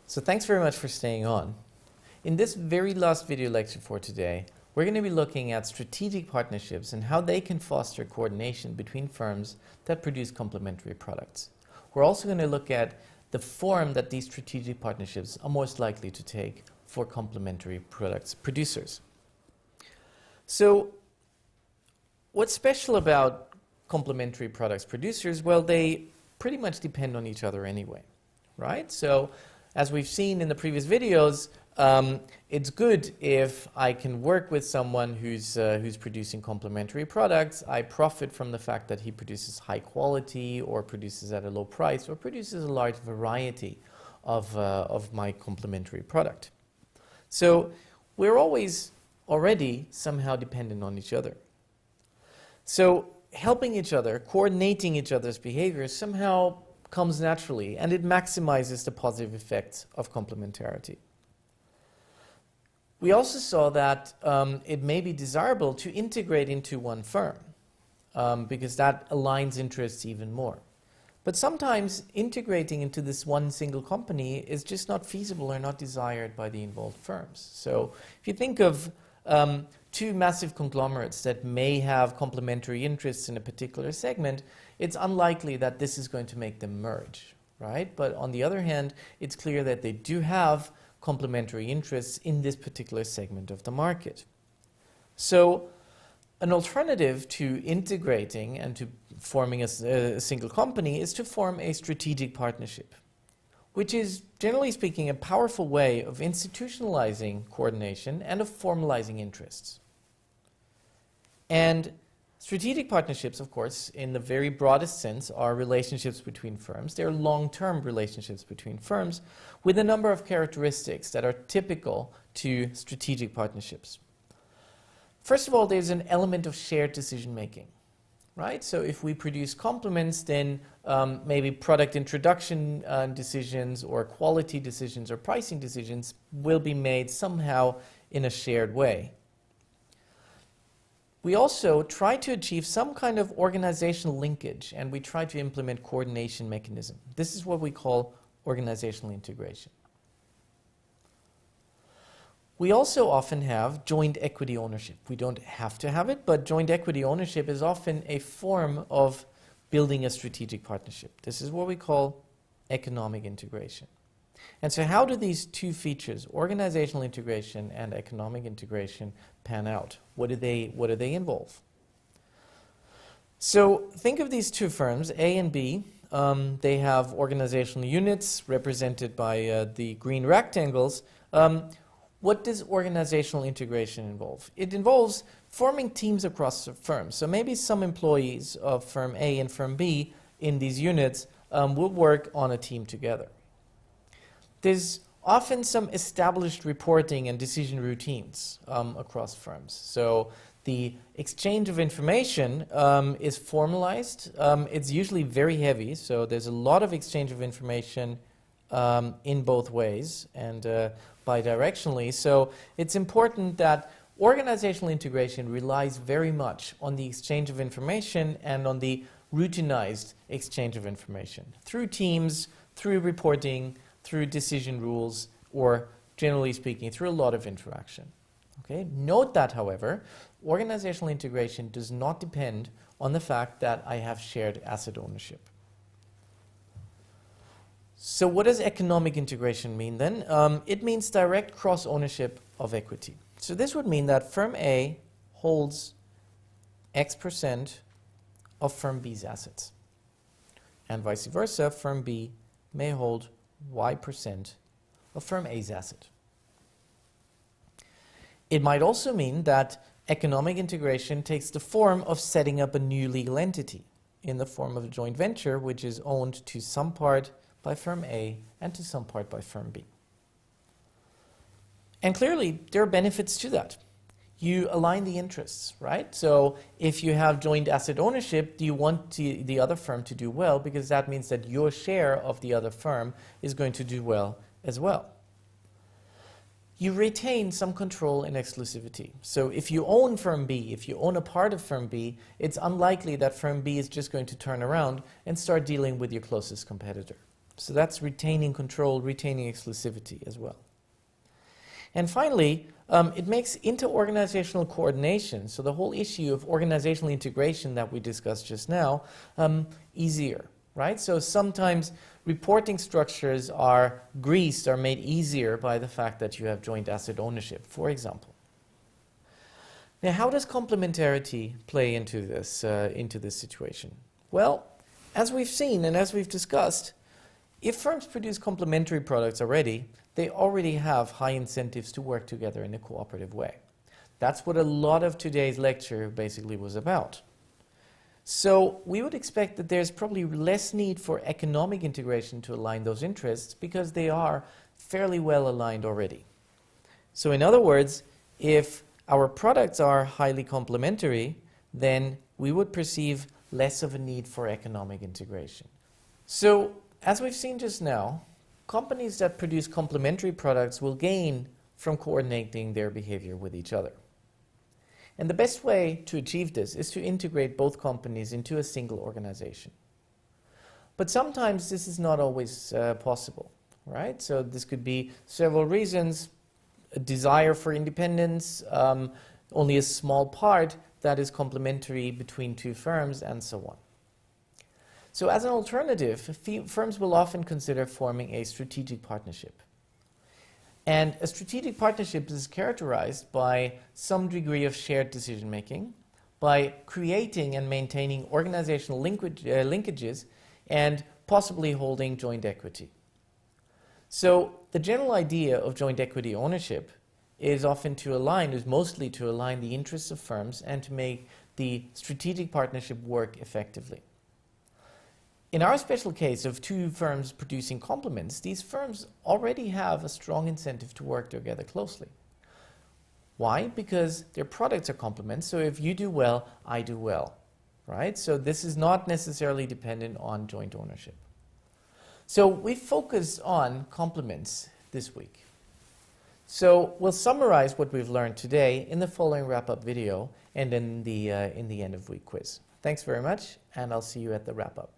So thanks very much for staying on. In this very last video lecture for today, we're going to be looking at strategic partnerships and how they can foster coordination between firms that produce complementary products. We're also going to look at the form that these strategic partnerships are most likely to take for complementary products producers. So what's special about complementary products producers? Well, they pretty much depend on each other anyway, right? So as we've seen in the previous videos, it's good if I can work with someone who's producing complementary products. I profit from the fact that he produces high quality or produces at a low price or produces a large variety of my complementary product. So we're always already somehow dependent on each other. So helping each other, coordinating each other's behavior somehow comes naturally, and it maximizes the positive effects of complementarity. We also saw that it may be desirable to integrate into one firm because that aligns interests even more. But sometimes integrating into this one single company is just not feasible or not desired by the involved firms. So if you think of two massive conglomerates that may have complementary interests in a particular segment, it's unlikely that this is going to make them merge, right? But on the other hand, it's clear that they do have complementary interests in this particular segment of the market. So an alternative to integrating and to forming a single company is to form a strategic partnership, which is, generally speaking, a powerful way of institutionalizing coordination and of formalizing interests. And strategic partnerships, of course, in the very broadest sense, are relationships between firms. They're long-term relationships between firms with a number of characteristics that are typical to strategic partnerships. First of all, there's an element of shared decision-making, right? So if we produce complements, then maybe product introduction decisions or quality decisions or pricing decisions will be made somehow in a shared way. We also try to achieve some kind of organizational linkage, and we try to implement coordination mechanism. This is what we call organizational integration. We also often have joint equity ownership. We don't have to have it, but joint equity ownership is often a form of building a strategic partnership. This is what we call economic integration. And so how do these two features, organizational integration and economic integration, pan out? What do they involve? So think of these two firms, A and B. They have organizational units represented by the green rectangles. What does organizational integration involve? It involves forming teams across the firm. So maybe some employees of firm A and firm B in these units will work on a team together. There's often some established reporting and decision routines across firms. So the exchange of information is formalized. It's usually very heavy, so there's a lot of exchange of information in both ways and bidirectionally. So it's important that organizational integration relies very much on the exchange of information and on the routinized exchange of information through teams, through reporting, through decision rules, or generally speaking, through a lot of interaction. Okay? Note that, however, organizational integration does not depend on the fact that I have shared asset ownership. So what does economic integration mean then? It means direct cross-ownership of equity. So this would mean that firm A holds X% of firm B's assets, and vice versa, firm B may hold Y% of firm A's asset. It might also mean that economic integration takes the form of setting up a new legal entity in the form of a joint venture which is owned to some part by firm A and to some part by firm B. And clearly there are benefits to that. You align the interests, right? So if you have joint asset ownership, you want the other firm to do well because that means that your share of the other firm is going to do well as well. You retain some control and exclusivity. So if you own firm B, if you own a part of firm B, it's unlikely that firm B is just going to turn around and start dealing with your closest competitor. So that's retaining control, retaining exclusivity as well. And finally, it makes inter-organizational coordination, so the whole issue of organizational integration that we discussed just now, easier, right? So sometimes reporting structures are greased or made easier by the fact that you have joint asset ownership, for example. Now, how does complementarity play into this situation? Well, as we've seen and as we've discussed, if firms produce complementary products already, they already have high incentives to work together in a cooperative way. That's what a lot of today's lecture basically was about. So we would expect that there's probably less need for economic integration to align those interests because they are fairly well aligned already. So in other words, if our products are highly complementary, then we would perceive less of a need for economic integration. So as we've seen just now, companies that produce complementary products will gain from coordinating their behavior with each other. And the best way to achieve this is to integrate both companies into a single organization. But sometimes this is not always possible, right? So this could be several reasons: a desire for independence, only a small part that is complementary between two firms, and so on. So as an alternative, firms will often consider forming a strategic partnership. And a strategic partnership is characterized by some degree of shared decision-making, by creating and maintaining organizational linkages, and possibly holding joint equity. So the general idea of joint equity ownership is mostly to align the interests of firms and to make the strategic partnership work effectively. In our special case of two firms producing complements, these firms already have a strong incentive to work together closely. Why? Because their products are complements, so if you do well, I do well, right? So this is not necessarily dependent on joint ownership. So we focus on complements this week. So we'll summarize what we've learned today in the following wrap-up video and in the end of week quiz. Thanks very much, and I'll see you at the wrap-up.